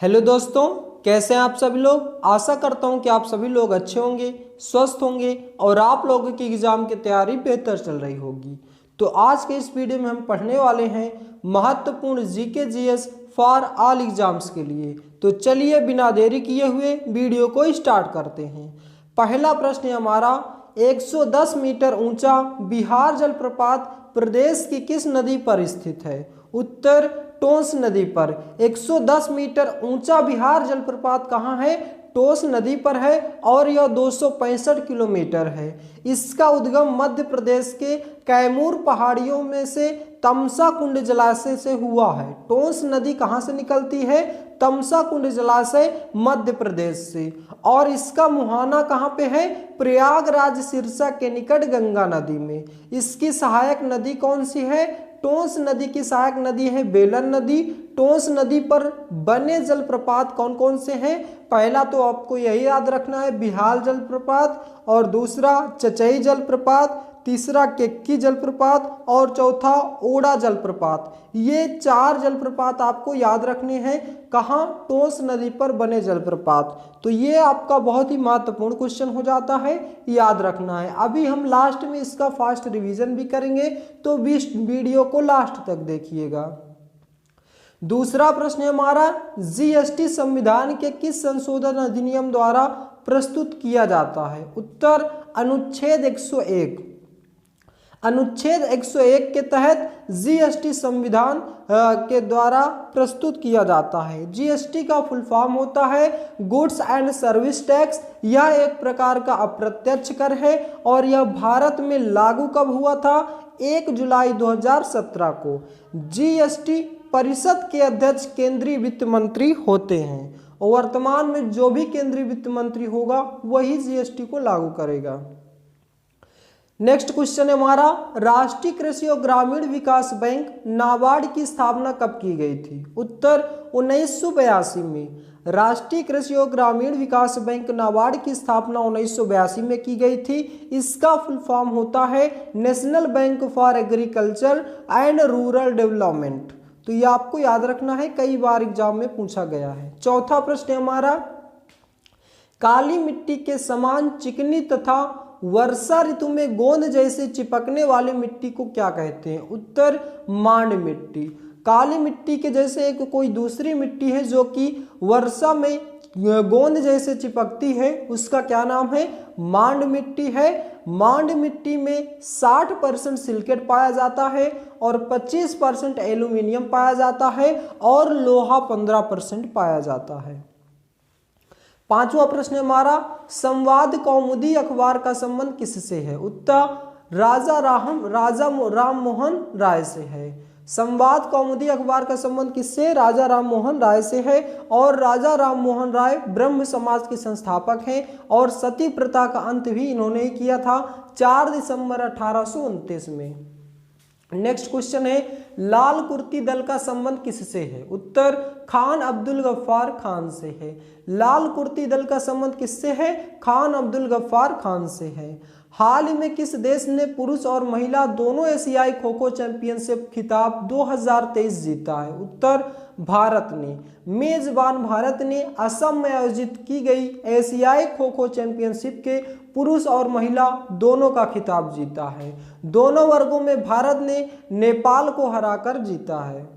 Hello दोस्तों, कैसे हैं आप सभी लोग। आशा करता हूं कि आप सभी लोग अच्छे होंगे, स्वस्थ होंगे और आप लोगों की एग्जाम की तैयारी बेहतर चल रही होगी। तो आज के इस वीडियो में हम पढ़ने वाले हैं महत्वपूर्ण GK GS for all exams के लिए। तो चलिए बिना देरी किए हुए वीडियो को स्टार्ट करते हैं। पहला प्रश्न है हमारा, 110 मीटर ऊंचा बिहार जलप्रपात प्रदेश की किस नदी पर स्थित है। उत्तर, टोंस नदी पर। 110 मीटर ऊंचा बिहार जलप्रपात कहाँ है? टोंस नदी पर है और यह 265 किलोमीटर है। इसका उद्गम मध्य प्रदेश के कैमूर पहाड़ियों में से तमसा कुंड जलाशय से हुआ है। टोंस नदी कहाँ से निकलती है? तमसा कुंड जलाशय मध्य प्रदेश से। और इसका मुहाना कहाँ पे है? प्रयागराज सिरसा के निकट गंगा नदी में। इसकी सहायक नदी कौन सी है? टोंस नदी की सहायक नदी है बेलन नदी। टोंस नदी पर बने जलप्रपात कौन कौन से हैं? पहला तो आपको यही याद रखना है, बिहार जलप्रपात, और दूसरा चचई जलप्रपात, तीसरा केक्की जलप्रपात और चौथा ओड़ा जलप्रपात। ये 4 जलप्रपात आपको याद रखने हैं। कहाँ? टोंस नदी पर बने जलप्रपात। तो ये आपका बहुत ही महत्वपूर्ण क्वेश्चन हो जाता है, याद रखना है। अभी हम लास्ट में इसका फास्ट रिवीजन भी करेंगे, तो वीडियो को लास्ट तक देखिएगा। दूसरा प्रश्न है हमारा, जीएसटी संविधान के किस संशोधन अधिनियम द्वारा प्रस्तुत किया जाता है? उत्तर, अनुच्छेद 101। अनुच्छेद 101 के तहत जीएसटी संविधान के द्वारा प्रस्तुत किया जाता है। जीएसटी का फुल फॉर्म होता है गुड्स एंड सर्विस टैक्स। यह एक प्रकार का अप्रत्यक्ष कर है और यह भारत में लागू कब हुआ था? 1 जुलाई 2017 को। जीएसटी परिषद के अध्यक्ष केंद्रीय वित्त मंत्री होते हैं और वर्तमान में जो भी केंद्रीय वित्त मंत्री होगा वही जीएसटी को लागू करेगा। नेक्स्ट क्वेश्चन है हमारा, राष्ट्रीय कृषि और ग्रामीण विकास बैंक नाबार्ड की स्थापना कब की गई थी? उत्तर, 1982 में। राष्ट्रीय कृषि और ग्रामीण विकास बैंक नाबार्ड की स्थापना 1982 में की गई थी। इसका फुल फॉर्म होता है national bank for agriculture and rural development. तो ये आपको याद रखना है, कई बार एग्जाम में पूछा गया है। चौथा प्रश्न है हमारा, काली मिट्टी के समान चिकनी तथा वर्षा ऋतु में गोंद जैसे चिपकने वाली मिट्टी को क्या कहते हैं? उत्तर, मांड मिट्टी। काली मिट्टी के जैसे एक कोई दूसरी मिट्टी है जो कि वर्षा में गोंद जैसे चिपकती है, उसका क्या नाम है? मांड मिट्टी है। मांड मिट्टी में 60% सिलिकेट पाया जाता है और 25% एल्यूमिनियम पाया जाता है और लोहा 15% पाया जाता है। पांचवा प्रश्न हमारा, संवाद कौमुदी अखबार का संबंध किससे है? उत्तर, राजा राम मोहन राय से है। संवाद कौमुदी अखबार का संबंध किससे? राजा राम मोहन राय से है। और राजा राम मोहन राय ब्रह्म समाज के संस्थापक हैं और सती प्रथा का अंत भी इन्होंने ही किया था 4 दिसंबर 1829 में। नेक्स्ट क्वेश्चन है, लाल कुर्ती दल का संबंध किससे है? उत्तर, खान अब्दुल गफ्फार खान से है। लाल कुर्ती दल का संबंध किससे है? खान अब्दुल गफ्फार खान से है। हाल ही में किस देश ने पुरुष और महिला दोनों एशियाई खो खो चैंपियनशिप खिताब 2023 जीता है? उत्तर, भारत ने। मेजबान भारत ने असम में आयोजित की गई एशियाई खो खो चैंपियनशिप के पुरुष और महिला दोनों का खिताब जीता है। दोनों वर्गों में भारत ने नेपाल को हराकर जीता है।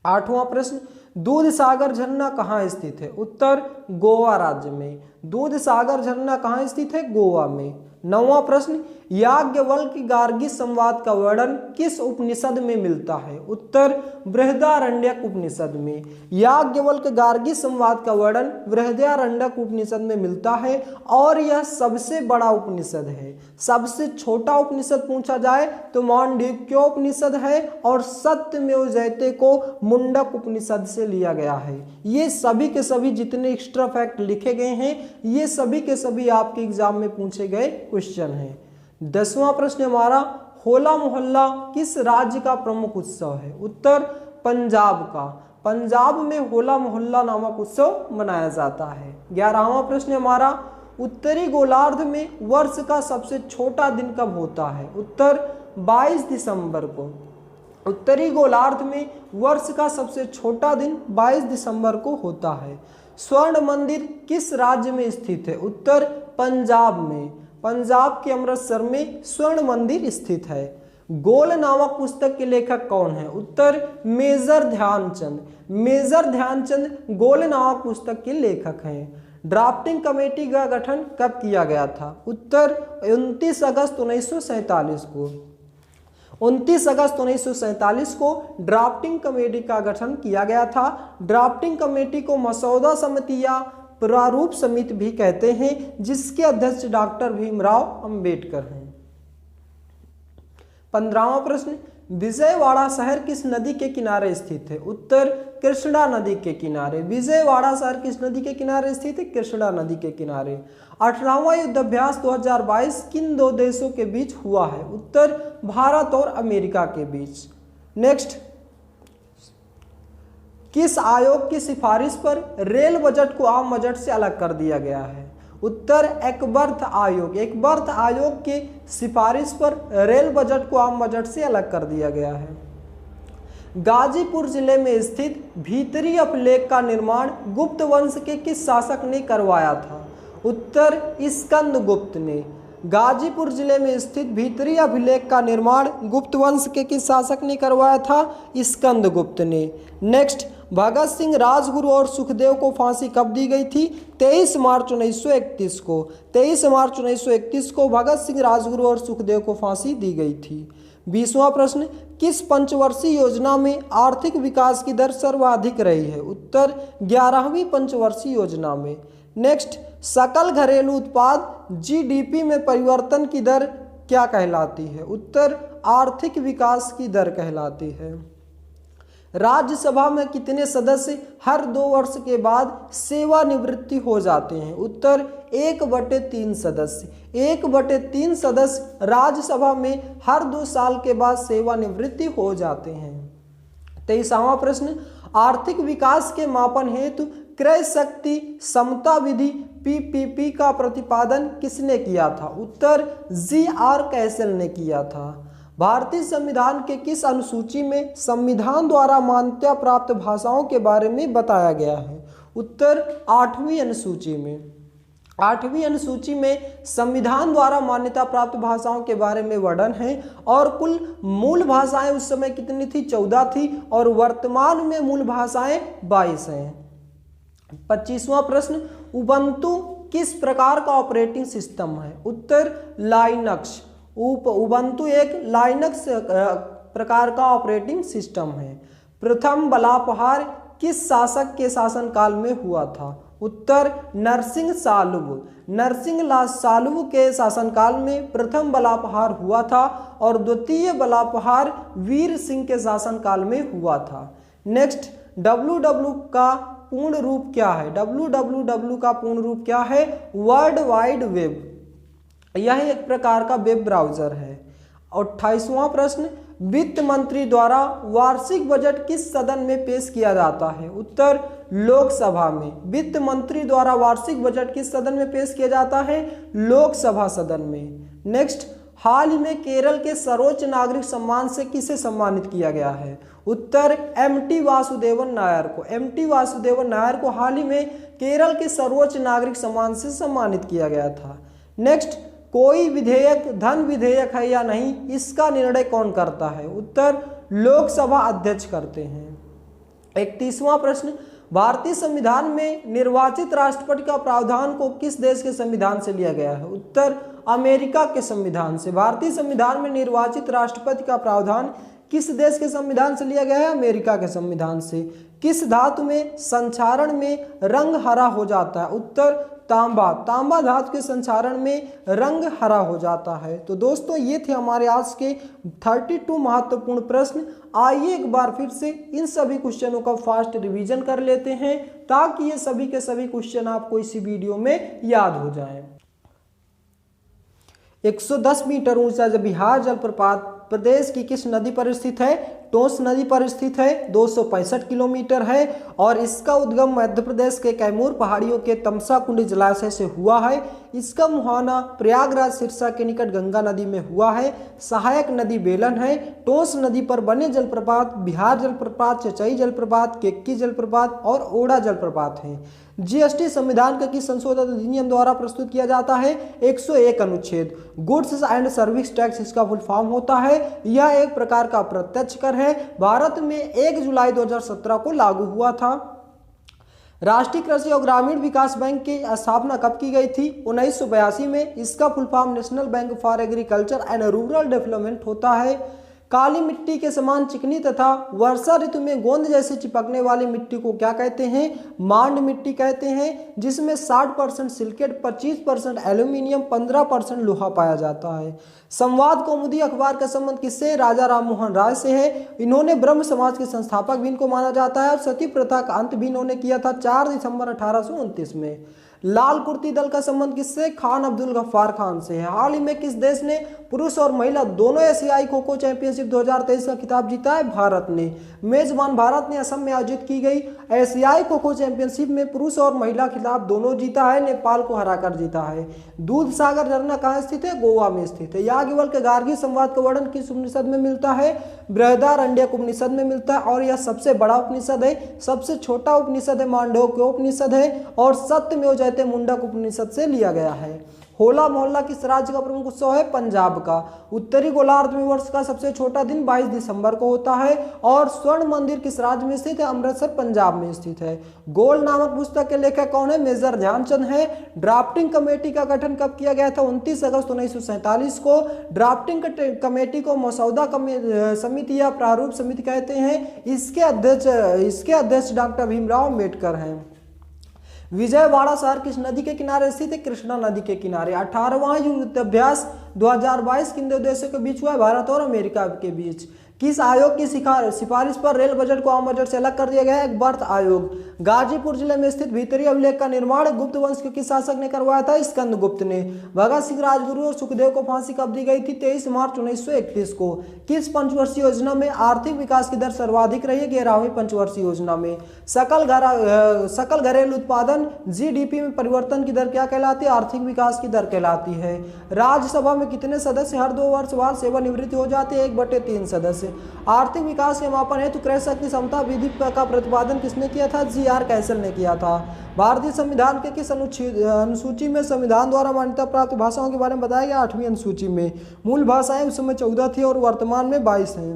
आठवां प्रश्न, दूध सागर झरना कहाँ स्थित है? उत्तर, गोवा राज्य में। दूध सागर झरना कहाँ स्थित है? गोवा में। नौवां प्रश्न, याज्ञवल्क्य गार्गी संवाद का वर्णन किस उपनिषद में मिलता है? उत्तर, बृहदारण्यक उपनिषद में। याज्ञवल्क्य गार्गी संवाद का वर्णन बृहदारण्यक उपनिषद में मिलता है और यह सबसे बड़ा उपनिषद है। सबसे छोटा उपनिषद पूछा जाए तो मांडुक्योपनिषद है और सत्यमेव जयते को मुंडक उपनिषद से लिया गया है। ये सभी के सभी जितने एक्स्ट्रा फैक्ट लिखे गए हैं, ये सभी के सभी आपके एग्जाम में पूछे गए क्वेश्चन है। 10वां प्रश्न हमारा, होला मोहल्ला किस राज्य का प्रमुख उत्सव है? उत्तर, पंजाब का। पंजाब में होला मोहल्ला नामक उत्सव मनाया जाता है। 11वां प्रश्न हमारा, उत्तरी गोलार्ध में वर्ष का सबसे छोटा दिन कब होता है? उत्तर, 22 दिसंबर को। उत्तरी गोलार्ध में वर्ष का सबसे छोटा दिन 22 दिसंबर को होता है। स्वर्ण मंदिर किस राज्य में स्थित है? उत्तर पंजाब में। पंजाब के अमृतसर में स्वर्ण मंदिर स्थित है। गोल नामक पुस्तक के लेखक कौन है? उत्तर मेजर ध्यानचंद। मेजर ध्यानचंद गोल नामक पुस्तक के लेखक हैं। ड्राफ्टिंग कमेटी का गठन कब किया गया था? उत्तर 29 अगस्त 1947 को। 29 अगस्त 1947 को ड्राफ्टिंग कमेटी का गठन किया गया था। ड्राफ्टिंग कमेटी को मसौदा समिति या प्रारूप समिति भी कहते हैं, जिसके अध्यक्ष डॉक्टर भीमराव अंबेडकर हैं। 15वां प्रश्न, विजयवाड़ा शहर किस नदी के किनारे स्थित है? उत्तर कृष्णा नदी के किनारे। विजयवाड़ा शहर किस नदी के किनारे स्थित है? कृष्णा नदी के किनारे। 18वां युद्धाभ्यास 2022 किन दो देशों के बीच हुआ है? उत्तर भारत और अमेरिका के बीच। नेक्स्ट, किस आयोग की सिफारिश पर रेल बजट को आम बजट से अलग कर दिया गया है? उत्तर एकबर्थ आयोग। एकबर्थ आयोग के सिफारिश पर रेल बजट को आम बजट से अलग कर दिया गया है। गाजीपुर जिले में स्थित भीतरी अभिलेख का निर्माण गुप्त वंश के किस शासक ने करवाया था? उत्तर स्कंदगुप्त ने। गाजीपुर जिले में स्थित भीतरी अभिलेख का निर्माण गुप्त वंश के किस शासक ने करवाया था? स्कंदगुप्त ने। नेक्स्ट, भगत सिंह, राजगुरु और सुखदेव को फांसी कब दी गई थी? 23 मार्च 1931 को। 23 मार्च 1931 को भगत सिंह, राजगुरु और सुखदेव को फांसी दी गई थी। 20वां प्रश्न, किस पंचवर्षीय योजना में आर्थिक विकास की दर सर्वाधिक रही है? उत्तर 11वीं पंचवर्षीय योजना में। नेक्स्ट, सकल घरेलू उत्पाद जीडीपी में परिवर्तन की दर क्या कहलाती है? उत्तर आर्थिक विकास की दर कहलाती है। राज्यसभा में कितने सदस्य हर 2 वर्ष के बाद सेवानिवृत्ति हो जाते हैं? उत्तर 1/3 सदस्य। 1/3 सदस्य राज्यसभा में हर 2 साल के बाद सेवानिवृत्ति हो जाते हैं। 23वां प्रश्न, आर्थिक विकास के मापन हेतु क्रय शक्ति समता विधि पीपीपी का प्रतिपादन किसने किया था? उत्तर जी.आर. कैसल ने किया था। भारतीय संविधान के किस अनुसूची में संविधान द्वारा मान्यता प्राप्त भाषाओं के बारे में बताया गया है? उत्तर 8वीं अनुसूची में। 8वीं अनुसूची में संविधान द्वारा मान्यता प्राप्त भाषाओं के बारे में वर्णन है और कुल मूल भाषाएं उस समय कितनी थी? 14 थी और वर्तमान में मूल भाषाएं 22 हैं। 25वां प्रश्न, उबंटू किस प्रकार का ऑपरेटिंग सिस्टम है? उत्तर लाइनक्स। उबंटू एक लाइनक्स प्रकार का ऑपरेटिंग सिस्टम है। प्रथम बलापहार किस शासक के शासनकाल में हुआ था? उत्तर नरसिंह सालुब। नरसिंह सालुब के शासनकाल में प्रथम बलापहार हुआ था और द्वितीय बलापहार वीर सिंह के शासनकाल में हुआ था। नेक्स्ट, www का पूर्ण रूप क्या है? www का पूर्ण रूप क्या है? World wide web. यह एक प्रकार का वेब ब्राउजर है। 28वां प्रश्न, वित्त मंत्री द्वारा वार्षिक बजट किस सदन में पेश किया जाता है? उत्तर लोकसभा में। वित्त मंत्री द्वारा वार्षिक बजट किस सदन में पेश किया जाता है? लोकसभा सदन में। नेक्स्ट, हाल ही में केरल के सर्वोच्च नागरिक सम्मान से किसे सम्मानित किया गया है? उत्तर एमटी वासुदेवन नायर को। एमटी वासुदेवन नायर को हाल ही में केरल के सर्वोच्च नागरिक सम्मान से सम्मानित किया गया था। नेक्स्ट, कोई विधेयक धन विधेयक है या नहीं, इसका निर्णय कौन करता है? उत्तर लोकसभा अध्यक्ष करते हैं। 31वां प्रश्न, भारतीय संविधान में निर्वाचित राष्ट्रपति का प्रावधान को किस देश के संविधान से लिया गया है? उत्तर अमेरिका के संविधान से। भारतीय संविधान में निर्वाचित राष्ट्रपति का प्रावधान किस देश के संविधान से लिया गया है? अमेरिका के संविधान से। किस धातु में संक्षारण में रंग हरा हो जाता है? उत्तर तांबा। तांबा धातु के संक्षारण में रंग हरा हो जाता है। तो दोस्तों, ये थे हमारे आज के 32 महत्वपूर्ण प्रश्न। आइए एक बार फिर से इन सभी क्वेश्चनों का फास्ट रिवीजन कर लेते हैं ताकि ये सभी के सभी क्वेश्चन आपको इसी वीडियो में याद हो जाएं। 110 मीटर ऊंचा बिहार जलप्रपात प्रदेश की किस नदी पर स्थित है? टोंस नदी पर स्थित है। 265 किलोमीटर है और इसका उद्गम मध्य प्रदेश के कैमूर पहाड़ियों के तमसा कुंड जलाशय से हुआ है। इसका मुहाना प्रयागराज सिरसा के निकट गंगा नदी में हुआ है। सहायक नदी बेलन है। टोंस नदी पर बने जलप्रपात बिहार जलप्रपात, चचई जलप्रपात, केक्की जलप्रपात और ओड़ा जलप्रपात हैं। जीएसटी संविधान का किस संशोधित अधिनियम द्वारा प्रस्तुत किया जाता है? 101 अनुच्छेद। गुड्स एंड सर्विस टैक्स इसका फुल फॉर्म होता है। यह एक प्रकार का अप्रत्यक्ष कर है। भारत में 1 जुलाई 2017 को लागू हुआ था। राष्ट्रीय कृषि और ग्रामीण विकास बैंक की स्थापना कब की गई थी? 1982 में। इसका full form national bank for agriculture and rural development होता है। काली मिट्टी के समान चिकनी तथा वर्षा ऋतु में गोंद जैसे चिपकने वाली मिट्टी को क्या कहते हैं? मांड मिट्टी कहते हैं, जिसमें 60% सिलिकेट, 25% एल्यूमिनियम, 15% लोहा पाया जाता है। संवाद कौमुदी अखबार का संबंध किससे? राजा राम मोहन राय से है। इन्होंने ब्रह्म समाज के संस्थापक भी इनको माना जाता है और सती प्रथा का अंत भी इन्होंने किया था 4 दिसंबर 1829 में। लाल कुर्ती दल का संबंध किससे? खान अब्दुल गफ्फार खान से है। हाल ही में किस देश ने पुरुष और महिला दोनों एशियाई खो खो चैंपियनशिप 2023 का खिताब जीता है? भारत ने। मेजबान भारत ने असम में आयोजित की गई एशियाई खो खो चैंपियनशिप में पुरुष और महिला खिताब दोनों जीता है। नेपाल को हराकर जीता है। दूध सागर झरना कहाँ स्थित है? गोवा में स्थित है। याज्ञवल्क्य गार्गी संवाद का वर्णन किस उपनिषद में मिलता है? बृहदारण्यक उपनिषद में मिलता है और यह सबसे बड़ा उपनिषद है। सबसे छोटा उपनिषद है मांडव्य उपनिषद है और सत्यमेव जयते मुंडक उपनिषद से लिया गया है। होला मोहल्ला किस राज्य का प्रमुख उत्सव है? पंजाब का। उत्तरी गोलार्ध में वर्ष का सबसे छोटा दिन 22 दिसंबर को होता है और स्वर्ण मंदिर किस राज्य में स्थित है? अमृतसर पंजाब में स्थित है। गोल नामक पुस्तक के लेखक कौन है? मेजर ध्यानचंद है। ड्राफ्टिंग कमेटी का गठन कब किया गया था? 29 अगस्त 1947 को। ड्राफ्टिंग कमेटी को मसौदा समिति या प्रारूप समिति कहते हैं। इसके अध्यक्ष डॉक्टर भीमराव अम्बेडकर हैं। विजयवाड़ा शहर किस नदी के किनारे स्थित है? कृष्णा नदी के किनारे। 18वां युद्धाभ्यास 2022 किन दो देशों के बीच हुआ है? भारत और अमेरिका के बीच। किस आयोग की सिफारिश पर रेल बजट को आम बजट से अलग कर दिया गया है? एक आयोग। गाजीपुर जिले में स्थित भीतरी अभिलेख का निर्माण गुप्त वंश के किस शासक ने करवाया था? स्कंदगुप्त ने। भगत सिंह, राजगुरु और सुखदेव को फांसी कब दी गई थी? 23 मार्च 1931 को। किस पंचवर्षीय योजना में आर्थिक विकास की दर सर्वाधिक रही है? 11वीं पंचवर्षीय योजना में। सकल घरेलू उत्पादन जीडीपी में परिवर्तन की दर क्या कहलाती है? आर्थिक विकास की दर कहलाती है। राज्यसभा में कितने सदस्य हर 2 वर्ष बाद सेवानिवृत्ति हो जाते हैं? 1/3 सदस्य। आर्थिक विकास के मापन हेतु क्रय शक्ति क्षमता विधि का प्रतिपादन किसने किया था? जीआर कैसल ने किया था। भारतीय संविधान के किस अनुसूची में संविधान द्वारा मान्यता प्राप्त भाषाओं के बारे में बताया गया? 8वीं अनुसूची में। मूल भाषाएं उस समय 14 थी और वर्तमान में 22 हैं।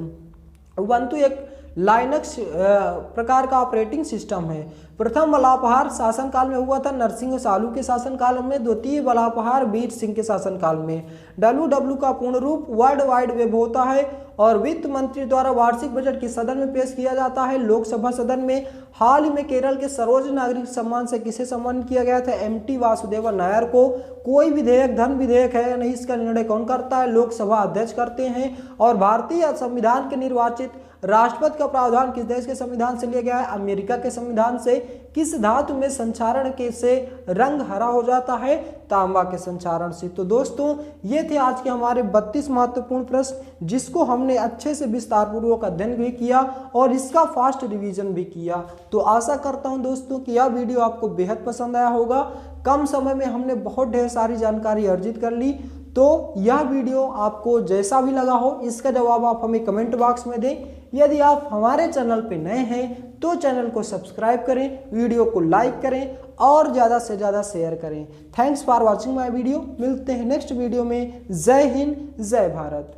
उबंटू एक लाइनक्स प्रकार का ऑपरेटिंग सिस्टम है। प्रथम बलापहार शासनकाल में हुआ था नरसिंह सालू के शासनकाल में। द्वितीय बलापहार वीर सिंह के शासनकाल में। WW का पूर्ण रूप वर्ल्ड वाइड वेब होता है और वित्त मंत्री द्वारा वार्षिक बजट किस सदन में पेश किया जाता है? लोकसभा सदन में। हाल ही में केरल के सर्वोच्च नागरिक सम्मान से किसे सम्मानित किया गया था? MT वासुदेवन नायर को। कोई विधेयक धन विधेयक है या नहीं, इसका निर्णय कौन करता है? लोकसभा अध्यक्ष करते हैं। और भारतीय संविधान के निर्वाचित राष्ट्रपति का प्रावधान किस देश के संविधान से लिया गया है? अमेरिका के संविधान से। किस धातु में संचारण के से रंग हरा हो जाता है? तांबा के संचारण से। तो दोस्तों ये थे आज के हमारे 32 महत्वपूर्ण प्रश्न, जिसको हमने अच्छे से विस्तार पूर्वक अध्ययन भी किया और इसका फास्ट रिवीजन भी किया। तो आशा करता हूं दोस्तों कि यह वीडियो आपको बेहद पसंद आया होगा। कम समय में हमने बहुत ढेर सारी जानकारी अर्जित कर ली। तो यह वीडियो आपको जैसा भी लगा हो, इसका जवाब आप हमें कमेंट बॉक्स में दें। यदि आप हमारे चैनल पर नए हैं तो चैनल को सब्सक्राइब करें, वीडियो को लाइक करें और ज़्यादा से ज़्यादा शेयर करें। Thanks for watching my video. मिलते हैं नेक्स्ट वीडियो में। जय हिंद, जय भारत।